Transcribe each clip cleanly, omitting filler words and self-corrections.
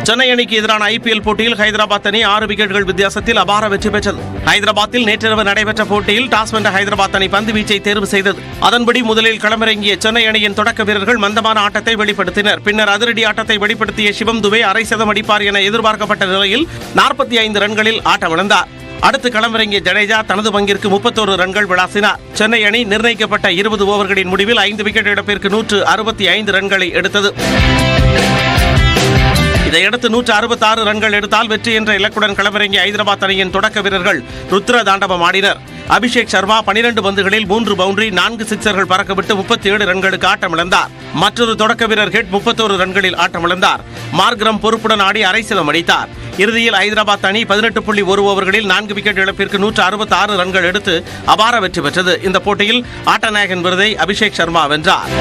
சென்னை அணிக்கு எதிரான IPL போட்டியில் ஹைதராபாத் அணி 6 விக்கெட்டுகள் வித்தியாசத்தில் அபார வெற்றி பெற்றது. ஹைதராபாத்தில் நேற்றிரவு நடைபெற்ற போட்டியில் டாஸ் வென்ற ஹைதராபாத் அணி பந்து வீச்சை தேர்வு செய்தது. அதன்படி முதலில் களமிறங்கிய சென்னை அணியின் தொடக்க வீரர்கள் மந்தமான ஆட்டத்தை வெளிப்படுத்தினர். பின்னர் அதிரடி ஆட்டத்தை வெளிப்படுத்திய சிவம் துபே அரை சதம் அடிப்பார் என எதிர்பார்க்கப்பட்ட நிலையில் 45 ரன்களில் ஆட்டமிழந்தார். அடுத்து களமிறங்கிய ஜடேஜா தனது பங்கிற்கு 31 ரன்கள் விளாசினார். சென்னை அணி நிர்ணயிக்கப்பட்ட 20 ஓவர்களின் முடிவில் 5 விக்கெட் இழப்பிற்கு 165 ரன்களை எடுத்தது. இதையடுத்து 166 ரன்கள் எடுத்தால் வெற்றி என்ற இலக்குடன் களமிறங்கிய ஹைதராபாத் அணியின் தொடக்க வீரர்கள் ருத்ர தாண்டவம் ஆடினர். அபிஷேக் சர்மா 12 பந்துகளில் 3 பவுண்டரி 4 சிக்சர்கள் பறக்கவிட்டு 37 ரன்களுக்கு ஆட்டமிழந்தார். மற்றொரு தொடக்க வீரர் ஹெட் 31 ரன்களில் ஆட்டமிழந்தார். மார்க்ரம் பொறுப்புடன் ஆடி அரை சதம் அடித்தார். இறுதியில் ஹைதராபாத் அணி 18.1 ஓவர்களில் 4 விக்கெட் இழப்பிற்கு 166 ரன்கள் எடுத்து அபார வெற்றி பெற்றது. இந்த போட்டியில் ஆட்டநாயகன் விருதை அபிஷேக் சர்மா வென்றார்.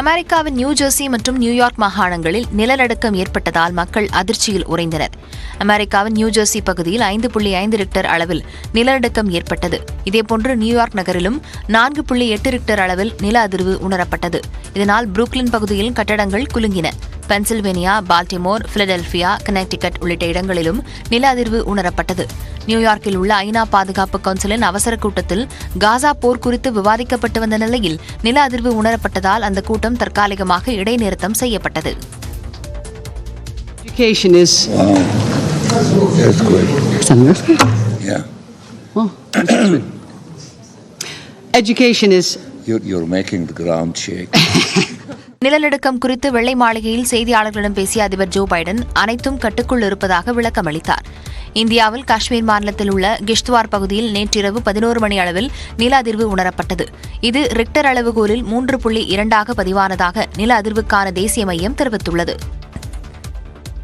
அமெரிக்காவின் நியூஜெர்சி மற்றும் நியூயார்க் மாகாணங்களில் நிலநடுக்கம் ஏற்பட்டதால் மக்கள் அதிர்ச்சியில் உறைந்தனர். அமெரிக்காவின் நியூஜெர்சி பகுதியில் 5.5 ரிக்டர் அளவில் நிலநடுக்கம் ஏற்பட்டது. இதேபோன்று நியூயார்க் நகரிலும் 4.8 ரிக்டர் அளவில் நில அதிர்வு உணரப்பட்டது. இதனால் புரூக்ளின் பகுதியில் கட்டடங்கள் குலுங்கின. பென்சில்வேனியா, பால்டிமோர், பிலடெல்பியா, கனெக்டிகட் உள்ளிட்ட இடங்களிலும் நில அதிர்வு உணரப்பட்டது. நியூயார்க்கில் உள்ள ஐநா பாதுகாப்பு கவுன்சிலின் அவசர கூட்டத்தில் காசா போர் குறித்து விவாதிக்கப்பட்டு வந்த நிலையில் நில அதிர்வு உணரப்பட்டதால் அந்த கூட்டம் தற்காலிகமாக இடைநிறுத்தம் செய்யப்பட்டது. நிலநடுக்கம் குறித்து வெள்ளை மாளிகையில் செய்தியாளர்களிடம் பேசிய அதிபர் ஜோ பைடன் அனைத்தும் கட்டுக்குள் இருப்பதாக விளக்கம் அளித்தார். இந்தியாவில் காஷ்மீர் மாநிலத்தில் உள்ள கிஷ்த்வார் பகுதியில் நேற்றிரவு 11 மணி அளவில் நில அதிர்வு உணரப்பட்டது. இது ரிக்டர் அளவுகோலில் 3.2 பதிவானதாக நில அதிர்வுக்கான தேசிய மையம் தெரிவித்துள்ளது.